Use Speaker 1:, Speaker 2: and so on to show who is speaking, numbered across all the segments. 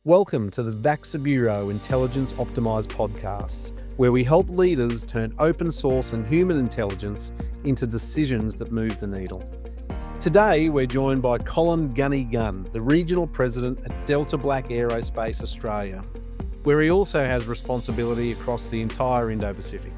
Speaker 1: Welcome to the VAXA Bureau Intelligence Optimised podcasts, where we help leaders turn open source and human intelligence into decisions that move the needle. Today, we're joined by Colin Gunn, the Regional President at Delta Black Aerospace Australia, where he also has responsibility across the entire Indo-Pacific.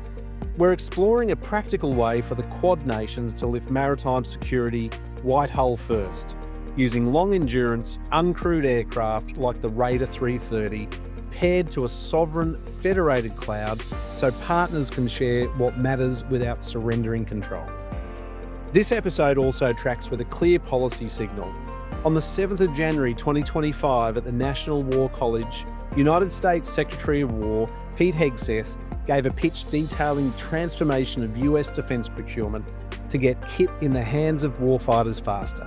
Speaker 1: We're exploring a practical way for the Quad nations to lift maritime security white hull first, using long-endurance, uncrewed aircraft like the Raider 330, paired to a sovereign, federated cloud so partners can share what matters without surrendering control. This episode also tracks with a clear policy signal. On the 7th of January 2025 at the National War College, United States Secretary of War Pete Hegseth gave a pitch detailing transformation of US defence procurement to get kit in the hands of warfighters faster.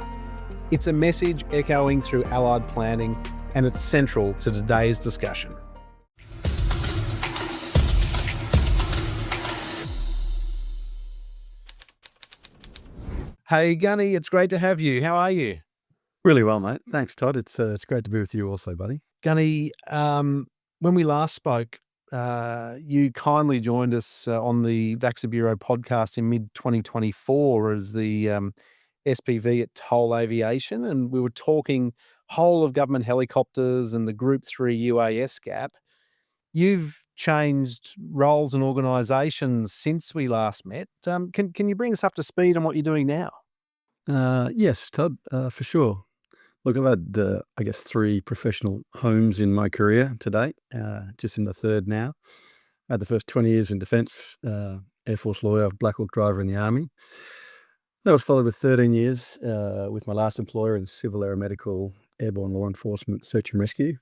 Speaker 1: It's a message echoing through Allied planning, and it's central to today's discussion. Hey Gunny, it's great to have you. How are you?
Speaker 2: Really well, mate. Thanks, Todd. It's great to be with you also, buddy.
Speaker 1: Gunny, when we last spoke, you kindly joined us on the VAXA Bureau podcast in mid-2024 as the SPV at Toll Aviation, and we were talking whole of government helicopters and the Group 3 UAS gap. You've changed roles and organisations since we last met. Can you bring us up to speed on what you're doing now?
Speaker 2: Yes, Todd, for sure. Look, I've had, I guess, 3 professional homes in my career to date, just in the third now. I had the first 20 years in defence, Air Force lawyer, Black Hawk driver in the Army. That was followed with 13 years with my last employer in civil aeromedical airborne law enforcement search and rescue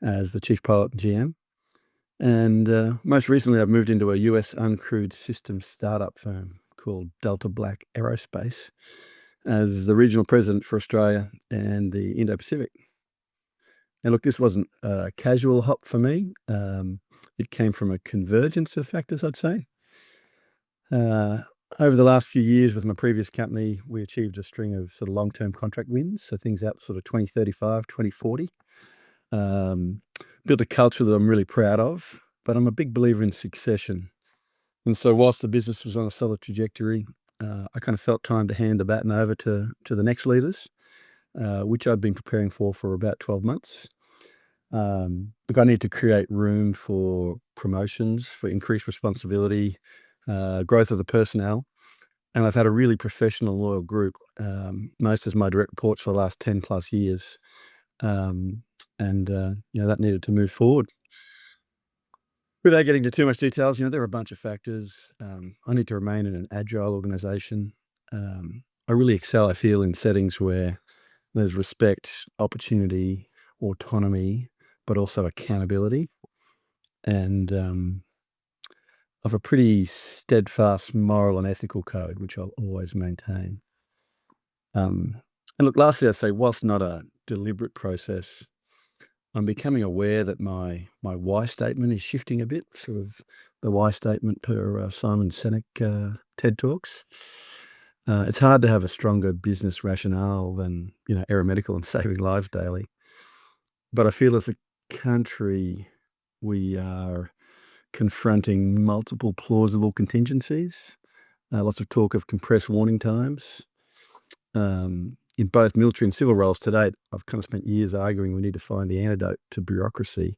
Speaker 2: as the chief pilot and GM. And most recently, I've moved into a US uncrewed systems startup firm called Delta Black Aerospace as the regional president for Australia and the Indo-Pacific. And look, this wasn't a casual hop for me. It came from a convergence of factors, I'd say. Over the last few years with my previous company, we achieved a string of sort of long-term contract wins, so things out sort of 2035, 2040. Built a culture that I'm really proud of, but I'm a big believer in succession. And so whilst the business was on a solid trajectory, I kind of felt time to hand the baton over to the next leaders, which I'd been preparing for about 12 months. Look, I need to create room for promotions, for increased responsibility, growth of the personnel. And I've had a really professional, loyal group, most as my direct reports for the last 10 plus years. That needed to move forward. Without getting into too much details, there are a bunch of factors. I need to remain in an agile organisation. I really excel, I feel, in settings where there's respect, opportunity, autonomy, but also accountability. And of a pretty steadfast moral and ethical code, which I'll always maintain. And look, lastly, I'd say, whilst not a deliberate process, I'm becoming aware that my why statement is shifting a bit, sort of the why statement per Simon Sinek TED Talks. It's hard to have a stronger business rationale than, aeromedical and saving lives daily. But I feel as a country, we are confronting multiple plausible contingencies, lots of talk of compressed warning times. In both military and civil roles to date, I've kind of spent years arguing we need to find the antidote to bureaucracy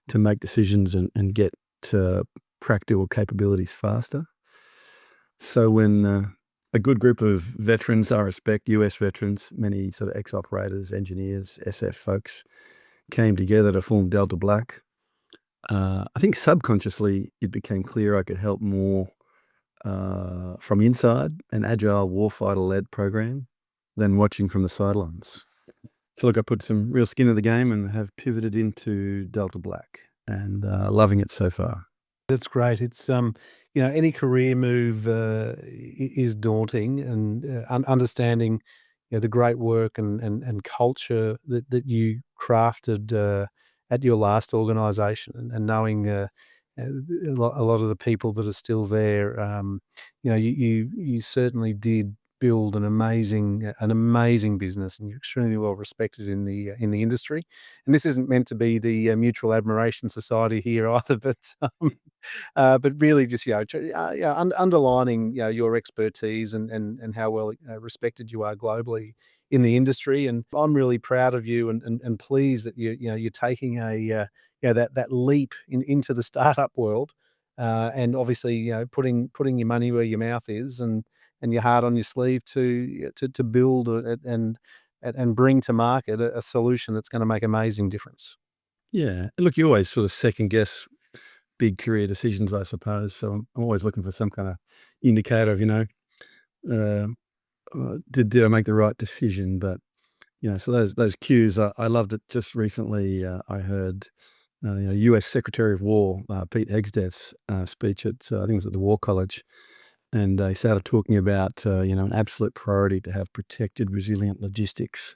Speaker 2: to make decisions and get to practical capabilities faster. So when a good group of veterans, I respect, US veterans, many sort of ex-operators, engineers, SF folks, came together to form Delta Black, I think subconsciously it became clear I could help more from inside an agile warfighter-led program than watching from the sidelines. So look, I put some real skin in the game and have pivoted into Delta Black and loving it so far.
Speaker 1: That's great. It's any career move is daunting, and understanding the great work and culture that you crafted at your last organisation, and knowing a lot of the people that are still there. You certainly did build an amazing business, and you're extremely well respected in the industry. And this isn't meant to be the mutual admiration society here either, but really just underlining your expertise and how well respected you are globally in the industry. And I'm really proud of you and pleased that you're taking that leap into the startup world, and obviously putting your money where your mouth is, and your heart on your sleeve to build and bring to market a solution that's going to make amazing difference.
Speaker 2: Yeah. Look, you always sort of second guess big career decisions, I suppose. So I'm always looking for some kind of indicator of, uh, did I make the right decision? But so those cues, I loved it. Just recently, I heard U.S. Secretary of War Pete Hegseth's speech at I think it was at the War College, and they started talking about an absolute priority to have protected, resilient logistics.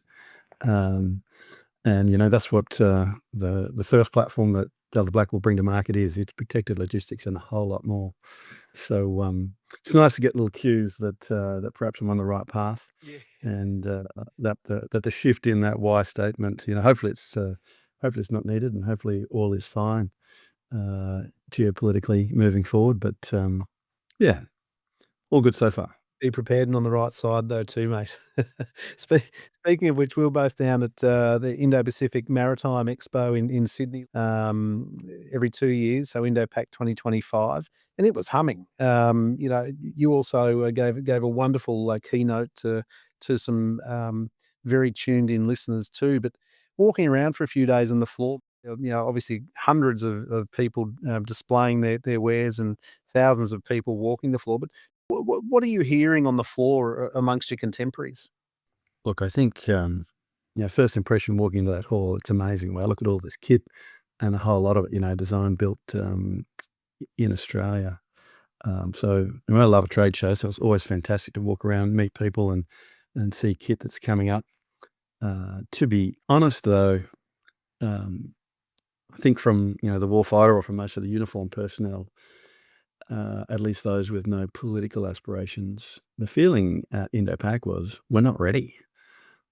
Speaker 2: Um, and that's what the first platform that Delta Black will bring to market is. It's protected logistics and a whole lot more. So it's nice to get little cues that perhaps I'm on the right path,
Speaker 1: Yeah.
Speaker 2: and that the shift in that why statement, hopefully it's not needed, and hopefully all is fine geopolitically moving forward. But yeah, all good so far.
Speaker 1: Be prepared and on the right side though too, mate. Speaking of which, we were both down at the Indo-Pacific Maritime Expo in Sydney every 2 years, so Indo-Pac 2025, and it was humming. You also gave a wonderful keynote to some very tuned in listeners too. But walking around for a few days on the floor, obviously hundreds of people displaying their wares and thousands of people walking the floor. But what are you hearing on the floor amongst your contemporaries?
Speaker 2: Look, I think first impression walking into that hall, it's amazing. Wow, look at all this kit, and a whole lot of it, designed, built in Australia. I love a trade show, so it's always fantastic to walk around, meet people, and see kit that's coming up. To be honest, though, um, I think from the warfighter or from most of the uniform personnel, at least those with no political aspirations, the feeling at Indo-Pac was we're not ready.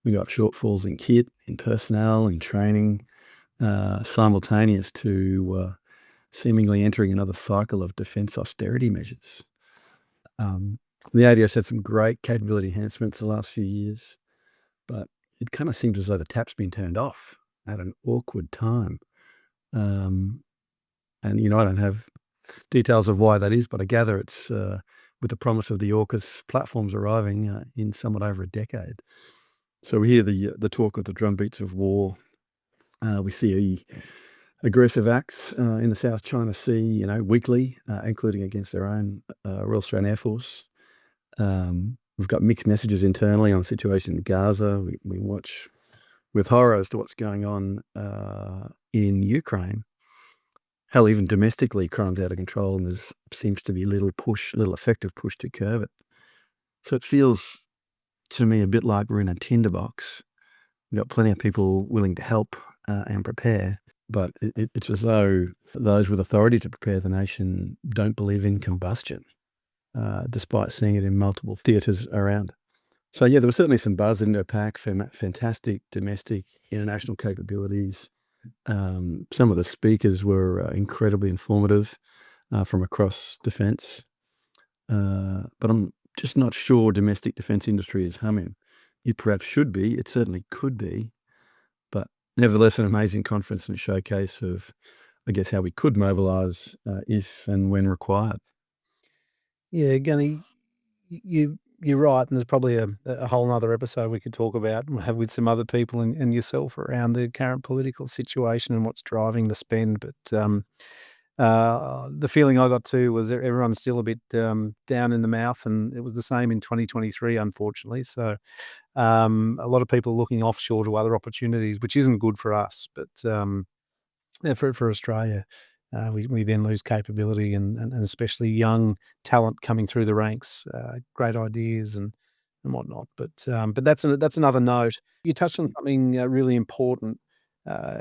Speaker 2: We got shortfalls in kit, in personnel, in training, simultaneous to seemingly entering another cycle of defence austerity measures. Um, the ADO's had some great capability enhancements the last few years, but it kind of seems as though the tap's been turned off at an awkward time. Um, and I don't have details of why that is, but I gather it's with the promise of the AUKUS platforms arriving in somewhat over a decade. So we hear the talk of the drumbeats of war. We see aggressive acts in the South China Sea, weekly, including against their own Royal Australian Air Force. We've got mixed messages internally on the situation in Gaza. We watch with horror as to what's going on in Ukraine. Hell, even domestically, crime's out of control, and there seems to be little effective push to curb it. So it feels to me a bit like we're in a tinderbox. We've got plenty of people willing to help and prepare, but it's as though those with authority to prepare the nation don't believe in combustion, despite seeing it in multiple theatres around. So yeah, there was certainly some buzz in Indo-Pac, fantastic domestic, international capabilities. Some of the speakers were incredibly informative from across defence, but I'm just not sure domestic defence industry is humming. It perhaps should be. It certainly could be, but nevertheless, an amazing conference and showcase of, I guess, how we could mobilise if and when required.
Speaker 1: Yeah, Gunny, you're right, and there's probably a whole 'nother episode we could talk about and have with some other people and yourself around the current political situation and what's driving the spend. But the feeling I got too was that everyone's still a bit down in the mouth, and it was the same in 2023, unfortunately. So a lot of people looking offshore to other opportunities, which isn't good for us. But yeah, for Australia, we then lose capability and especially young talent coming through the ranks, great ideas and whatnot. But that's another note. You touched on something really important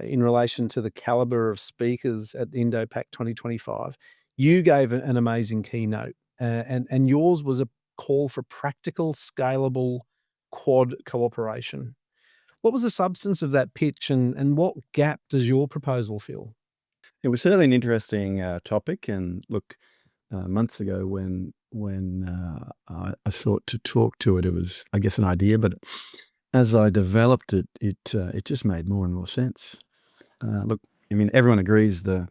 Speaker 1: in relation to the caliber of speakers at Indo-Pac 2025. You gave an amazing keynote, and yours was a call for practical, scalable Quad cooperation. What was the substance of that pitch, and what gap does your proposal fill?
Speaker 2: It was certainly an interesting topic, and look, months ago when I sought to talk to it, it was, I guess, an idea, but as I developed it, it just made more and more sense. Look, I mean, everyone agrees the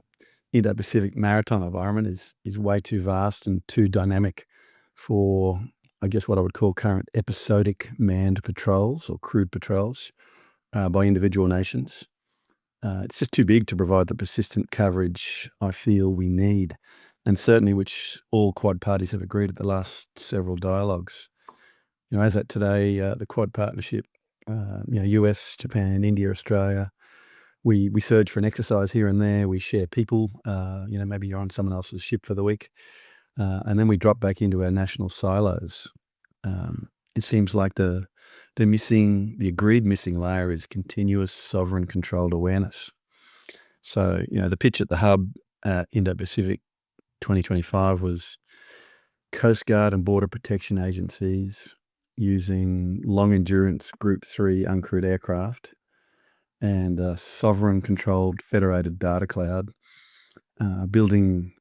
Speaker 2: Indo-Pacific maritime environment is way too vast and too dynamic for, I guess, what I would call current episodic manned patrols or crewed patrols by individual nations. It's just too big to provide the persistent coverage I feel we need, and certainly which all Quad parties have agreed at the last several dialogues. As at today, the Quad partnership, US, Japan, India, Australia, we surge for an exercise here and there. We share people. Maybe you're on someone else's ship for the week, and then we drop back into our national silos. It seems like the agreed missing layer is continuous sovereign controlled awareness. So, the pitch at the hub at Indo-Pacific 2025 was Coast Guard and Border Protection agencies using long endurance Group 3 uncrewed aircraft and a sovereign controlled federated data cloud, building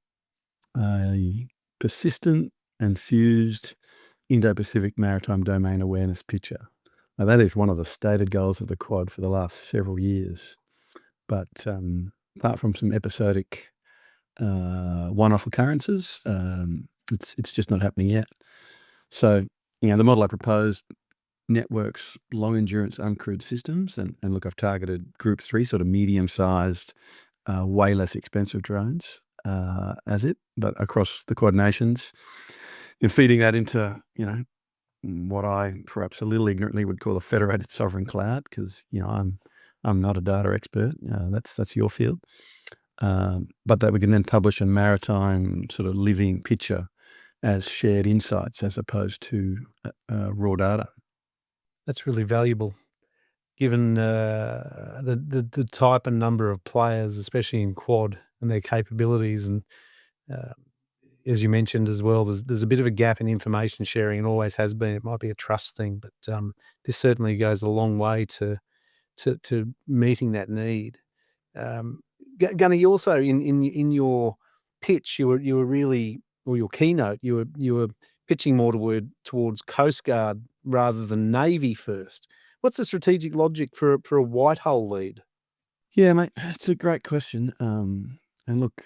Speaker 2: a persistent and fused Indo-Pacific maritime domain awareness picture. Now, that is one of the stated goals of the Quad for the last several years. But apart from some episodic one-off occurrences, it's just not happening yet. So, the model I proposed networks long endurance uncrewed systems, and look, I've targeted Group 3, sort of medium-sized, way less expensive drones but across the Quad nations, and feeding that into, what I perhaps a little ignorantly would call a federated sovereign cloud, because I'm not a data expert. That's your field, but that we can then publish a maritime sort of living picture as shared insights as opposed to raw data.
Speaker 1: That's really valuable, given the type and number of players, especially in Quad, and their capabilities. And uh, as you mentioned as well, there's a bit of a gap in information sharing, and always has been. It might be a trust thing, but this certainly goes a long way to meeting that need. Gunnar, you also in your pitch, you were really, or your keynote, you were pitching more towards Coast Guard rather than Navy first. What's the strategic logic for a white hull lead?
Speaker 2: Yeah, mate, that's a great question. And look,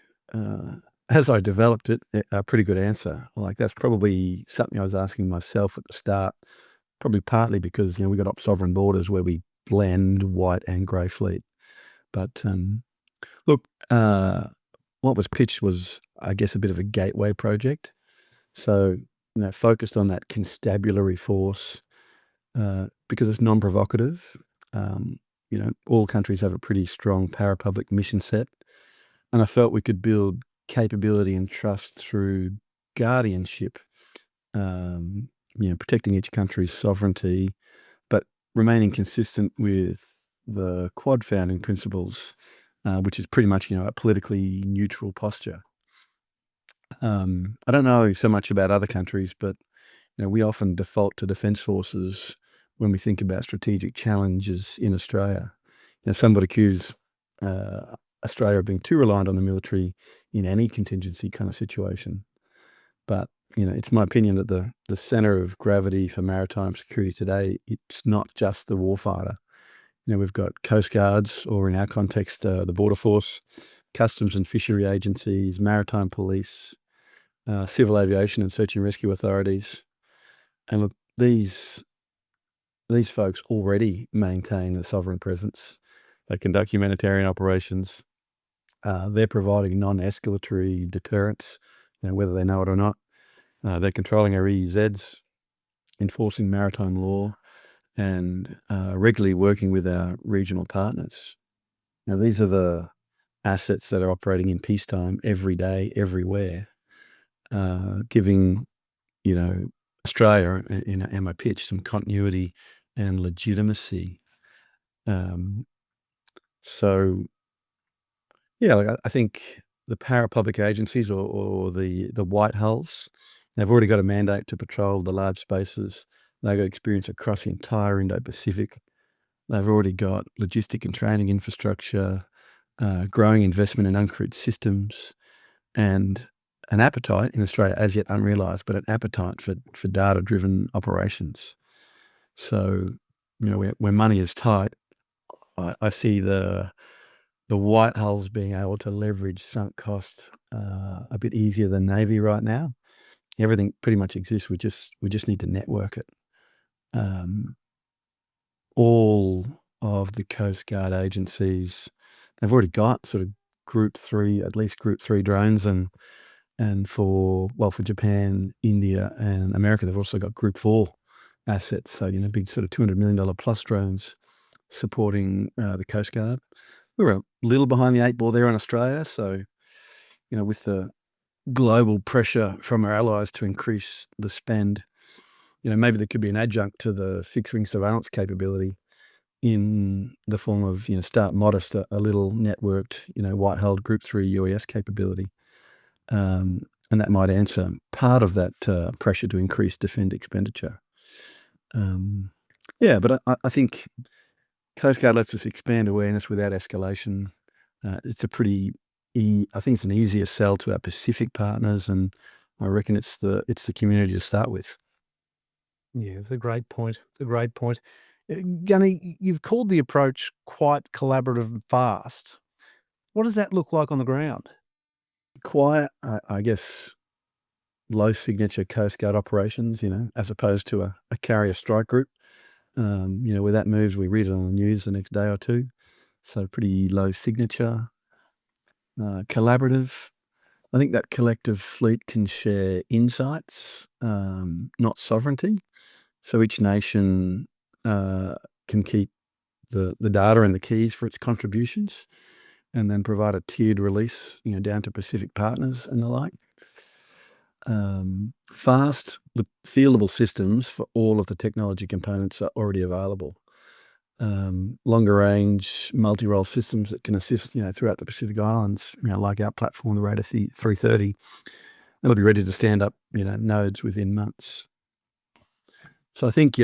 Speaker 2: as I developed it, a pretty good answer. Like, that's probably something I was asking myself at the start, probably partly because, we got sovereign borders where we blend white and grey fleet. But look, what was pitched was, I guess, a bit of a gateway project. So, focused on that constabulary force because it's non-provocative. All countries have a pretty strong parapublic mission set, and I felt we could build capability and trust through guardianship, protecting each country's sovereignty, but remaining consistent with the Quad founding principles, which is pretty much, a politically neutral posture. I don't know so much about other countries, but we often default to defence forces when we think about strategic challenges in Australia. Some would accuse Australia of being too reliant on the military in any contingency kind of situation. But, it's my opinion that the centre of gravity for maritime security today, it's not just the warfighter. We've got Coast Guards, or in our context, the Border Force, Customs and Fishery Agencies, Maritime Police, Civil Aviation and Search and Rescue Authorities. And look, these folks already maintain a sovereign presence. They conduct humanitarian operations. They're providing non-escalatory deterrence, whether they know it or not. They're controlling our EEZs, enforcing maritime law, and regularly working with our regional partners. Now, these are the assets that are operating in peacetime every day, everywhere, giving, Australia, in my pitch, some continuity and legitimacy. So, yeah, like I think the parapublic agencies or the white hulls, They've already got a mandate to patrol the large spaces. They've got experience across the entire Indo-Pacific. They've already got logistic and training infrastructure, growing investment in uncrewed systems, and an appetite in Australia, as yet unrealised, but an appetite for data-driven operations. So, where money is tight, I see the white hulls being able to leverage sunk costs a bit easier than Navy right now. Everything pretty much exists. We just need to network it. All of the Coast Guard agencies, they've already got sort of at least Group 3 drones, and for Japan, India, and America, they've also got Group 4 assets. So, big sort of $200 million plus drones supporting the Coast Guard. We're a little behind the eight ball there in Australia. So, with the global pressure from our allies to increase the spend, maybe there could be an adjunct to the fixed wing surveillance capability in the form of, start modest, a little networked, white-hulled Group 3 UES capability. And that might answer part of that pressure to increase defence expenditure. But I think Coast Guard lets us expand awareness without escalation. It's I think it's an easier sell to our Pacific partners, and I reckon it's the community to start with.
Speaker 1: Yeah, it's a great point. It's a great point. Gunny, you've called the approach quite collaborative and fast. What does that look like on the ground?
Speaker 2: Quiet, I guess, low signature Coast Guard operations, as opposed to a carrier strike group. Where that moves, we read it on the news the next day or two. So pretty low signature. Collaborative. I think that collective fleet can share insights, not sovereignty. So each nation can keep the data and the keys for its contributions, and then provide a tiered release, down to Pacific partners and the like. Fast, the fieldable systems for all of the technology components are already available. Longer range, multi-role systems that can assist, throughout the Pacific Islands, like our platform, the Raider 330, that'll be ready to stand up, nodes within months. So I think,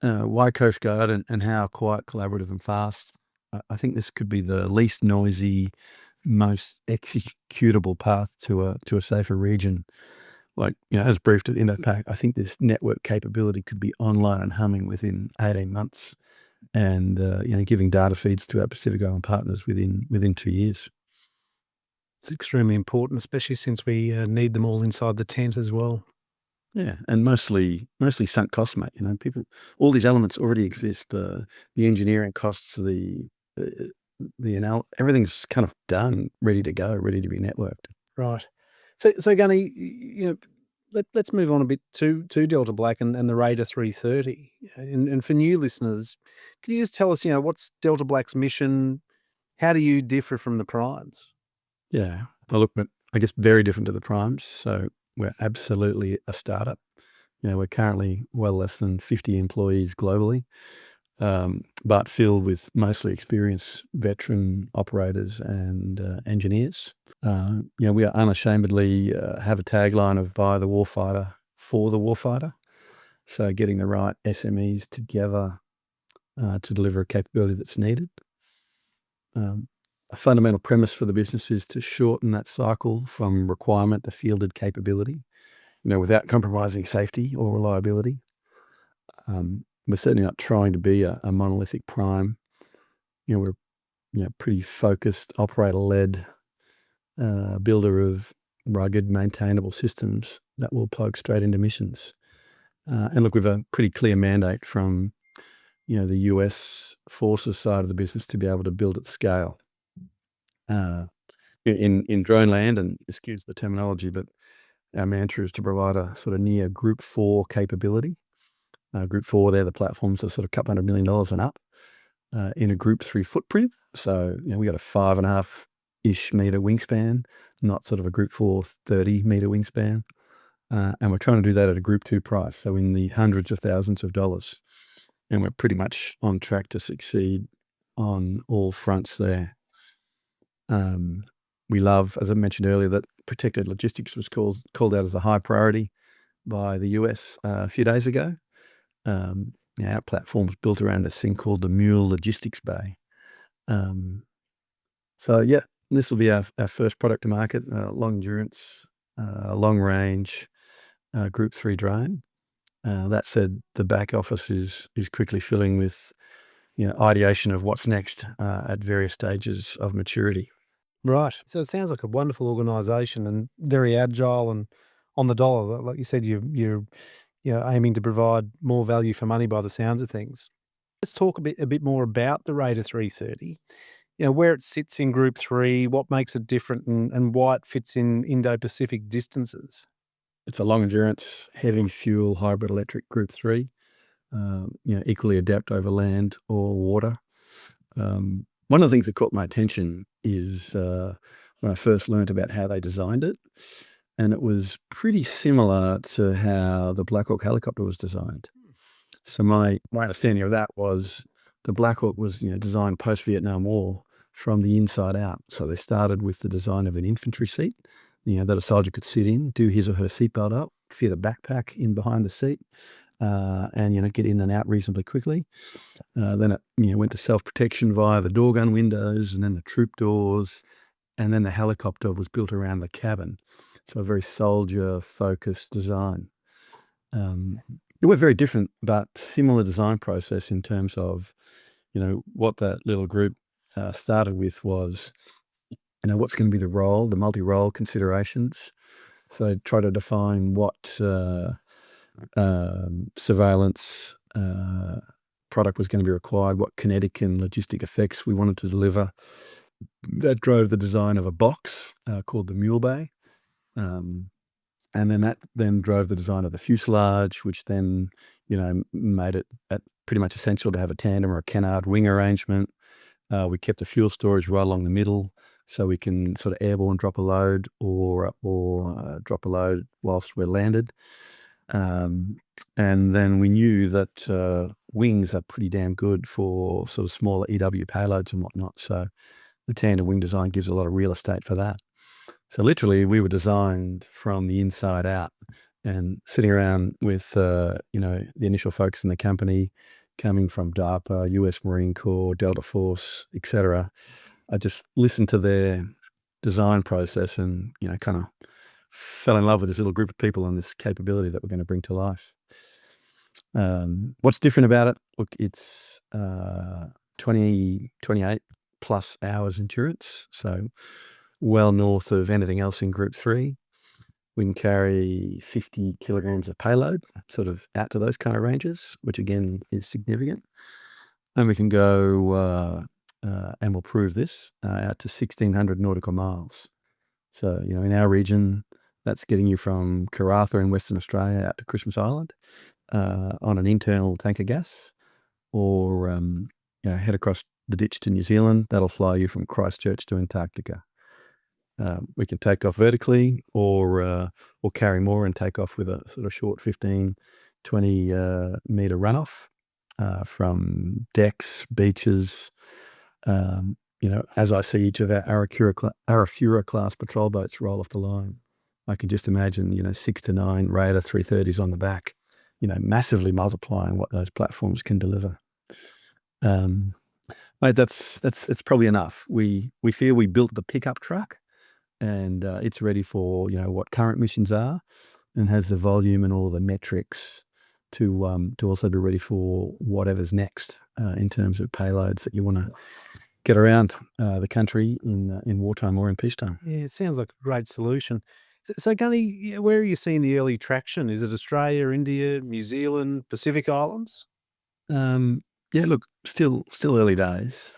Speaker 2: why Coast Guard and how quite collaborative and fast. I think this could be the least noisy, most executable path to a safer region. As briefed at Indo-Pac, I think this network capability could be online and humming within 18 months, and giving data feeds to our Pacific Island partners within 2 years.
Speaker 1: It's extremely important, especially since we need them all inside the tent as well.
Speaker 2: Yeah, and mostly sunk cost, mate. All these elements already exist. The engineering costs, everything's kind of done, ready to go, ready to be networked.
Speaker 1: Right. So Gunny, let's move on a bit to Delta Black and the Raider 330. And for new listeners, can you just tell us, what's Delta Black's mission? How do you differ from the primes?
Speaker 2: Yeah. Well, look, but I guess very different to the primes. So we're absolutely a startup. We're currently well less than 50 employees globally, but filled with mostly experienced veteran operators and engineers. We are unashamedly have a tagline of by the warfighter for the warfighter. So getting the right SMEs together to deliver a capability that's needed. A fundamental premise for the business is to shorten that cycle from requirement to fielded capability, without compromising safety or reliability. We're certainly not trying to be a monolithic prime. We're pretty focused, operator-led builder of rugged, maintainable systems that will plug straight into missions. And look, we've a pretty clear mandate from the US forces side of the business to be able to build at scale. In drone land, and excuse the terminology, but our mantra is to provide a sort of near Group 4 capability. Group 4, they're the platforms that are sort of $200 million and up in a Group 3 footprint. So, we got a 5.5-ish meter wingspan, not sort of a Group 4 30-meter wingspan. And we're trying to do that at a Group 2 price, so in the hundreds of thousands of dollars. And we're pretty much on track to succeed on all fronts there. We love, as I mentioned earlier, that protected logistics was called out as a high priority. by the US a few days ago. Our platform's built around this thing called the Mule Logistics Bay. So yeah, this will be our first product to market, long endurance, long range, Group 3 drone. That said, the back office is quickly filling with ideation of what's next at various stages of maturity.
Speaker 1: Right. So it sounds like a wonderful organisation and very agile and on the dollar. Like you said, you're aiming to provide more value for money by the sounds of things. Let's talk a bit more about the Raider 330. Where it sits in Group 3, what makes it different, and why it fits in Indo-Pacific distances.
Speaker 2: It's a long endurance, heavy fuel hybrid electric Group 3. Equally adept over land or water. One of the things that caught my attention is when I first learned about how they designed it, and it was pretty similar to how the Black Hawk helicopter was designed. So my understanding of that was the Black Hawk was designed post-Vietnam War from the inside out. So they started with the design of an infantry seat, that a soldier could sit in, do his or her seatbelt up, fit a backpack in behind the seat, and get in and out reasonably quickly. Then it went to self-protection via the door gun windows, and then the troop doors, and then the helicopter was built around the cabin. So a very soldier-focused design. It was very different, but similar design process in terms of, what that little group started with was, what's going to be the role, the multi-role considerations. So try to define what surveillance product was going to be required, what kinetic and logistic effects we wanted to deliver. That drove the design of a box called the Mule Bay. And then that drove the design of the fuselage, which then, made it pretty much essential to have a tandem or a canard wing arrangement. We kept the fuel storage right along the middle, so we can sort of airborne drop a load or drop a load whilst we're landed. And then we knew that wings are pretty damn good for sort of smaller EW payloads and whatnot. So the tandem wing design gives a lot of real estate for that. So literally, we were designed from the inside out, and sitting around with the initial folks in the company, coming from DARPA, US Marine Corps, Delta Force, etc. I just listened to their design process and kind of fell in love with this little group of people and this capability that we're going to bring to life. What's different about it? Look, it's 28 plus hours endurance, so well north of anything else in Group 3. We can carry 50 kilograms of payload, sort of out to those kind of ranges, which again is significant. And we can go, and we'll prove this, out to 1,600 nautical miles. So, in our region, that's getting you from Karratha in Western Australia out to Christmas Island on an internal tanker gas, or head across the ditch to New Zealand. That'll fly you from Christchurch to Antarctica. We can take off vertically or carry more and take off with a sort of short 15, 20 meter runoff from decks, beaches. As I see each of our Arafura class patrol boats roll off the line, I can just imagine, 6 to 9 Raider 330s on the back, massively multiplying what those platforms can deliver. Mate, it's probably enough. We feel we built the pickup truck, and it's ready for what current missions are, and has the volume and all the metrics to also be ready for whatever's next in terms of payloads that you want to get around the country in wartime or in peacetime.
Speaker 1: Yeah, it sounds like a great solution. So Gunny, where are you seeing the early traction? Is it Australia, India, New Zealand, Pacific Islands?
Speaker 2: Yeah, look, still early days.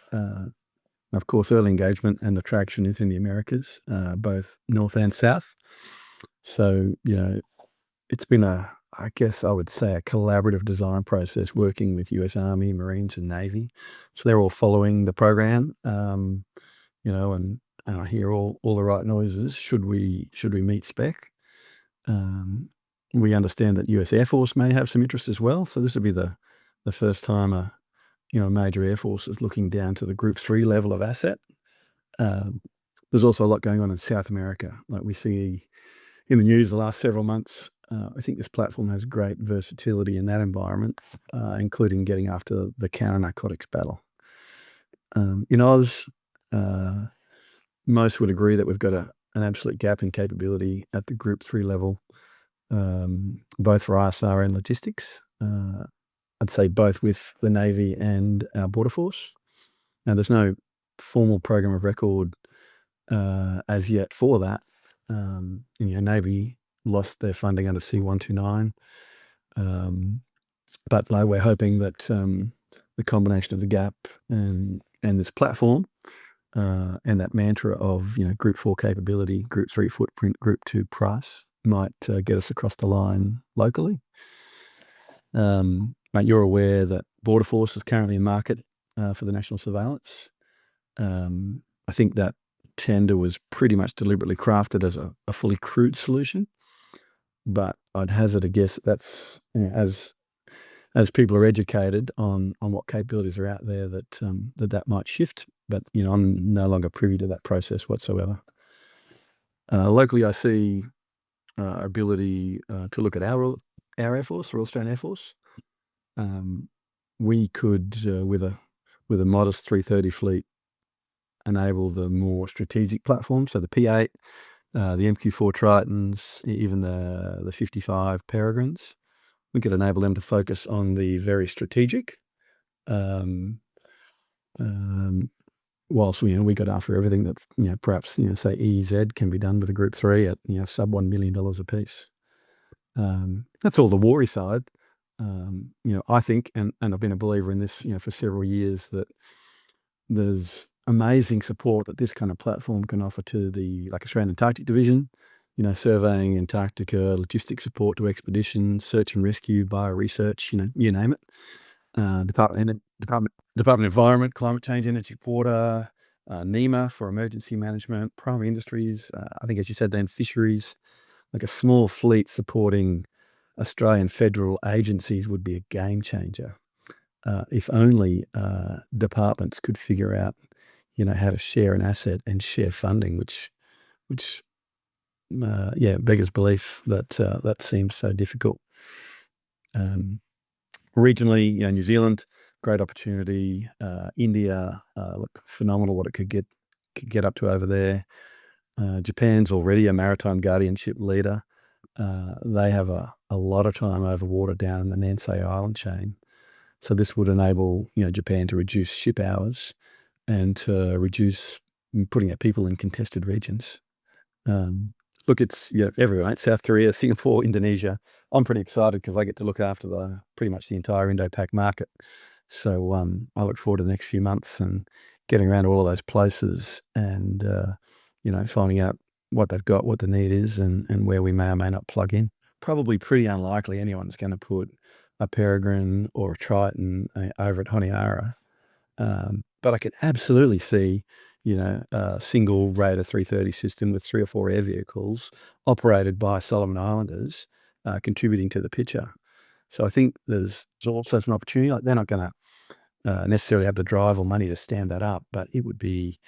Speaker 2: Of course, early engagement and the traction is in the Americas, both north and south. So, it's been I guess I would say a collaborative design process working with US Army, Marines and Navy. So they're all following the program, and I hear all the right noises. Should we meet spec? We understand that US Air Force may have some interest as well. So this would be the first time a major Air Force is looking down to the Group 3 level of asset. There's also a lot going on in South America. Like we see in the news the last several months, I think this platform has great versatility in that environment, including getting after the counter-narcotics battle. In Oz, most would agree that we've got an absolute gap in capability at the Group 3 level, both for ISR and logistics. I'd say both with the Navy and our Border Force. Now, there's no formal program of record as yet for that. Navy lost their funding under C-129, but we're hoping that the combination of the gap and this platform and that mantra of Group 4 capability, Group 3 footprint, Group 2 price might get us across the line locally. Mate, you're aware that Border Force is currently in market for the national surveillance. I think that tender was pretty much deliberately crafted as a fully crewed solution, but I'd hazard a guess that's as people are educated on what capabilities are out there that might shift. But I'm no longer privy to that process whatsoever. Locally, I see our ability to look at our Air Force, Royal Australian Air Force. We could, with a modest 330 fleet, enable the more strategic platforms, so the P8, the MQ-4 Tritons, even the 55 Peregrines. We could enable them to focus on the very strategic, whilst we got after everything that perhaps say EEZ can be done with a Group 3 at sub $1 million a piece. That's all the war side. I think, and I've been a believer in this for several years, that there's amazing support that this kind of platform can offer to the Australian Antarctic Division, surveying Antarctica, logistics support to expeditions, search and rescue, bioresearch, you name it. Department of Environment, Climate Change, Energy, Water, NEMA for emergency management, primary industries. I think, as you said, then fisheries. Like a small fleet supporting Australian federal agencies would be a game changer. If only departments could figure out, how to share an asset and share funding, which beggars belief that seems so difficult. Regionally, New Zealand, great opportunity. India, look, phenomenal what it could get up to over there. Japan's already a maritime guardianship leader. They have a lot of time over water down in the Nansei Island chain. So this would enable Japan to reduce ship hours and to reduce putting our people in contested regions. Look, it's everywhere, right? South Korea, Singapore, Indonesia. I'm pretty excited because I get to look after pretty much the entire Indo-Pac market. So I look forward to the next few months and getting around to all of those places and finding out what they've got, what the need is, and where we may or may not plug in. Probably pretty unlikely anyone's going to put a Peregrine or a Triton over at Honiara. But I could absolutely see, a single Raider 330 system with 3 or 4 air vehicles operated by Solomon Islanders contributing to the picture. So I think there's also some opportunity. They're not going to necessarily have the drive or money to stand that up, but it would be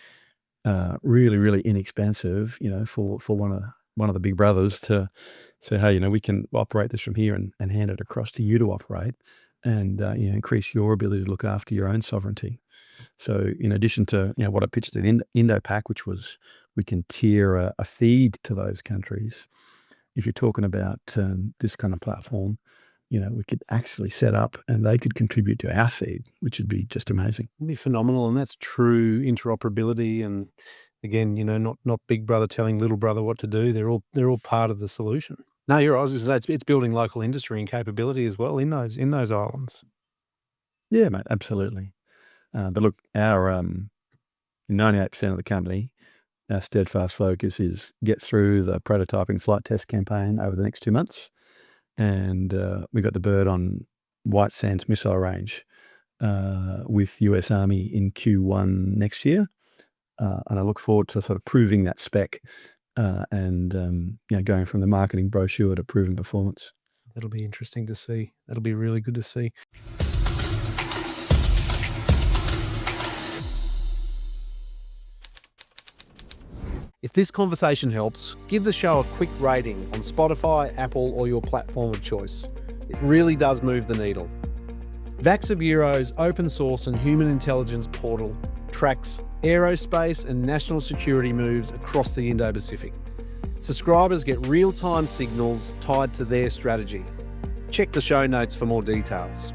Speaker 2: really, really inexpensive, for one of the big brothers to say, hey, we can operate this from here and hand it across to you to operate and increase your ability to look after your own sovereignty. So in addition to what I pitched at Indo-Pac, which was we can tier a feed to those countries. If you're talking about this kind of platform, we could actually set up and they could contribute to our feed, which would be just amazing.
Speaker 1: It'd be phenomenal, and that's true interoperability. And again, not big brother telling little brother what to do. They're all part of the solution. No, you're right. I was just gonna say it's building local industry and capability as well in those islands.
Speaker 2: Yeah, mate, absolutely. But look, our 98% of the company, our steadfast focus is get through the prototyping flight test campaign over the next 2 months. And we got the bird on White Sands Missile Range with US Army in Q1 next year. And I look forward to sort of proving that spec and going from the marketing brochure to proven performance.
Speaker 1: That'll be interesting to see. That'll be really good to see. If this conversation helps, give the show a quick rating on Spotify, Apple, or your platform of choice. It really does move the needle. Vaxa Bureau's open source and human intelligence portal tracks aerospace and national security moves across the Indo-Pacific. Subscribers get real-time signals tied to their strategy. Check the show notes for more details.